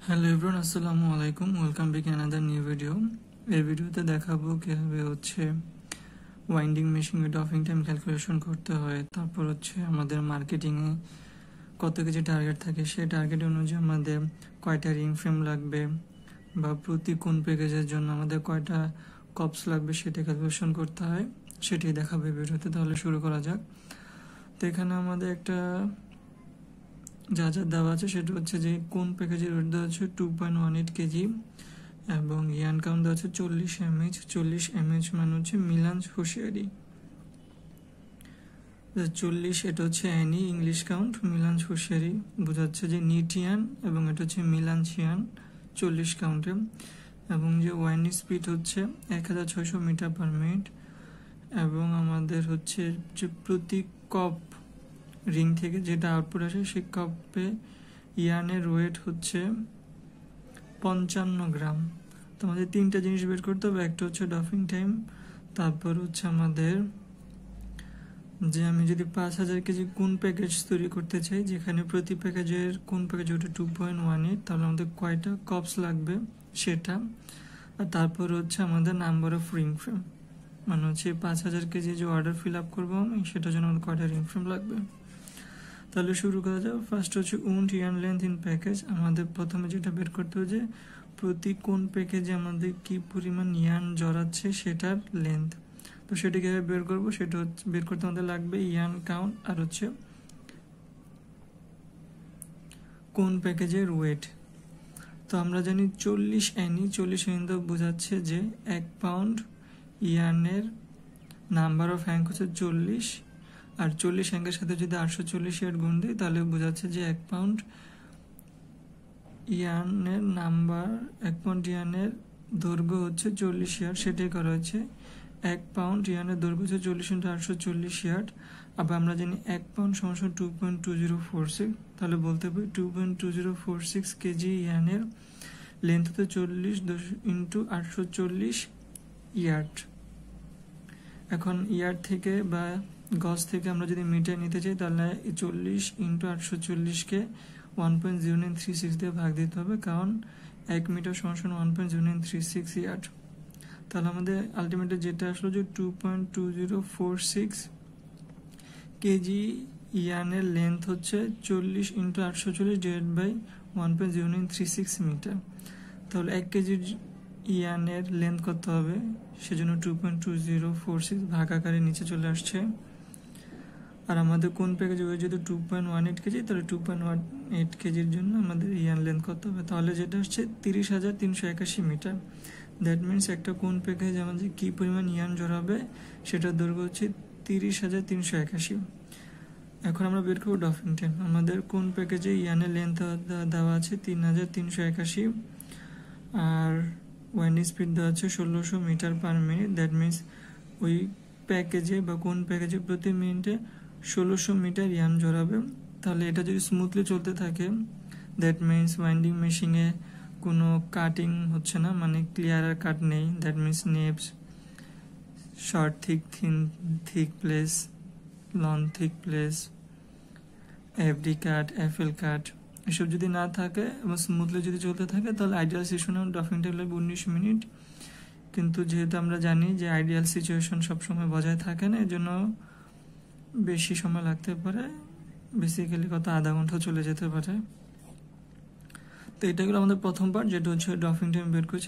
Hello everyone, আসসালামু আলাইকুম। Welcome back another new video. এই ভিডিওতে দেখাবো কীভাবে ওয়াইন্ডিং মেশিনে ডফিং টাইম ক্যালকুলেশন করতে হয়। তারপর আমাদের মার্কেটিংয়ে কত কেজি টার্গেট থাকে, সেই টার্গেট অনুযায়ী আমাদের কয়টা রিং ফ্রেম লাগবে বা প্রতি কোন প্যাকেজের জন্য আমাদের কয়টা কপস লাগবে সেটা ক্যালকুলেশন করতে হয়, সেটাই দেখাবো এই ভিডিওতে। তাহলে শুরু করা যাক। তো এখানে আমাদের একটা যা দেওয়া আছে সেটা যে কোন প্যাকেজের ওয়েট দেওয়া আছে 2.18 কেজি এবং ইয়ান কাউন্ট দেওয়া আছে 40 mH। 40 mH মানে মিলান হুঁশিয়ারি। 40 এটা অ্যানি ইংলিশ কাউন্ট, মিলান হুঁশিয়ারি বোঝাচ্ছে যে নিটিয়ান, এবং এটা মিলানশিয়ান 40 কাউন্টে। এবং যে winding speed 1600 metre per minute. এবং আমাদের যে প্রতি কপ রিং থেকে যেটা আউটপুট আসে সেই কাপে ইয়ানের ওয়েট 55 গ্রাম। তো আমাদের তিনটা জিনিস বের করতে হবে। একটা ডফিং টাইম, তারপর আমাদের যে আমি যদি 5000 কেজি কোন প্যাকেজ তৈরি করতে চাই, যেখানে প্রতি প্যাকেজের কোন প্যাকেজ ওটা 2.18, তাহলে আমাদের কয়টা কপস লাগবে সেটা। আর তারপর আমাদের নাম্বার অফ রিং ফ্রেম, মানে 5000 কেজি যে অর্ডার ফিল আপ করবো আমি, সেটার জন্য আমাদের কয়টা রিং ফ্রেম লাগবে। তাহলে শুরু করা যাক। First wound yarn length in package. আমাদের প্রথমে যেটা বের করতে হবে যে প্রতি কোন প্যাকেজে আমাদের কি পরিমাণ ইয়ার্ন জড়াচ্ছে সেটার লেন্থ। তো সেটা কীভাবে বের করবো, সেটা বের করতে আমাদের লাগবে ইয়ার্ন কাউন্ট আর কোন প্যাকেজের ওয়েট। তো আমরা জানি 40 এনি। 40 এনি তো বোঝাচ্ছে যে 1 পাউন্ড ইয়ার্নের নাম্বার অফ হ্যাঙ্ক 40, আর 40 হ্যাঙ্কের সাথে যদি 840 ইয়ার্ড গুণ দিই তাহলে বোঝাচ্ছে যে 1 পাউন্ড ইয়ার্নের দৈর্ঘ্য 40 ইয়ার্ড। সেটাই করা হয়েছে। 1 পাউন্ড ইয়ার্নের দৈর্ঘ্য 40 × 840 ইয়ার্ড। আবার আমরা জানি 1 পাউন্ড = 2.2046। তাহলে বলতে পারি 2.2046 কেজি ইয়ার্নের লেন্থ 40 × 840 ইয়ার্ড। এখন ইয়ার্ড থেকে বা গজ থেকে আমরা যদি মিটার নিতে চাই, তাহলে 40 × 840-কে 1.0936 দিয়ে ভাগ দিতে হবে, কারণ 1 মিটার = 1.0936 ইয়ার্ড। তাহলে আমাদের আলটিমেটলি যেটা আসলো যে 2.2046 কেজি ইয়ার্নের লেন্থ 40 × 840 / 1.0936 মিটার। তাহলে 1 কেজির ইয়ার্নের লেন্থ কত হবে, সেজন্য 2.2046 ভাগ আকারে নিচে চলে আসছে। আর আমাদের কোন প্যাকেজ ওয়েট যেহেতু 2.18 কেজি, তাহলে 2.18 কেজির জন্য আমাদের ইয়ার্ন লেন্থ কত হবে, তাহলে যেটা 30,381 মিটার। দ্যাট মিনস একটা কোন প্যাকেজ আমাদের কী পরিমাণ ইয়ার্ন জড়াবে সেটার দৈর্ঘ্য 30,381। এখন আমরা বের করবো ডফিং টাইম। আমাদের কোন প্যাকেজে ইয়ার্নের লেন্থ দেওয়া আছে 3,381, আর ওয়াইন্ডিং স্পিড দেওয়া আছে 1600 metre per minute. That means ওই প্যাকেজে বা কোন প্যাকেজে প্রতি মিনিটে 1600 মিটার ইয়ার্ন জড়াবে। তাহলে এটা যদি স্মুথলি চলতে থাকে, দ্যাট মিনস ওয়াইন্ডিং মেশিনে কোনো কাটিং হচ্ছে না, মানে ক্লিয়ার আর কাট নেই। That means napes, short thick place, long thick place, FD cut, FL cut, এসব যদি না থাকে এবং স্মুথলি যদি চলতে থাকে, তাহলে আইডিয়াল সিচুয়েশনে ডফিং টাইম লাগবে 19 মিনিট। কিন্তু যেহেতু আমরা জানি যে আইডিয়াল সিচুয়েশন সবসময় বজায় থাকে না, এজন্য বেশি সময় লাগতে পারে, বেসিক্যালি আধা ঘন্টা চলে যেতে পারে। তো এটা হলো আমাদের প্রথম পার্ট, যেটা ডফিং টাইম বের করছে।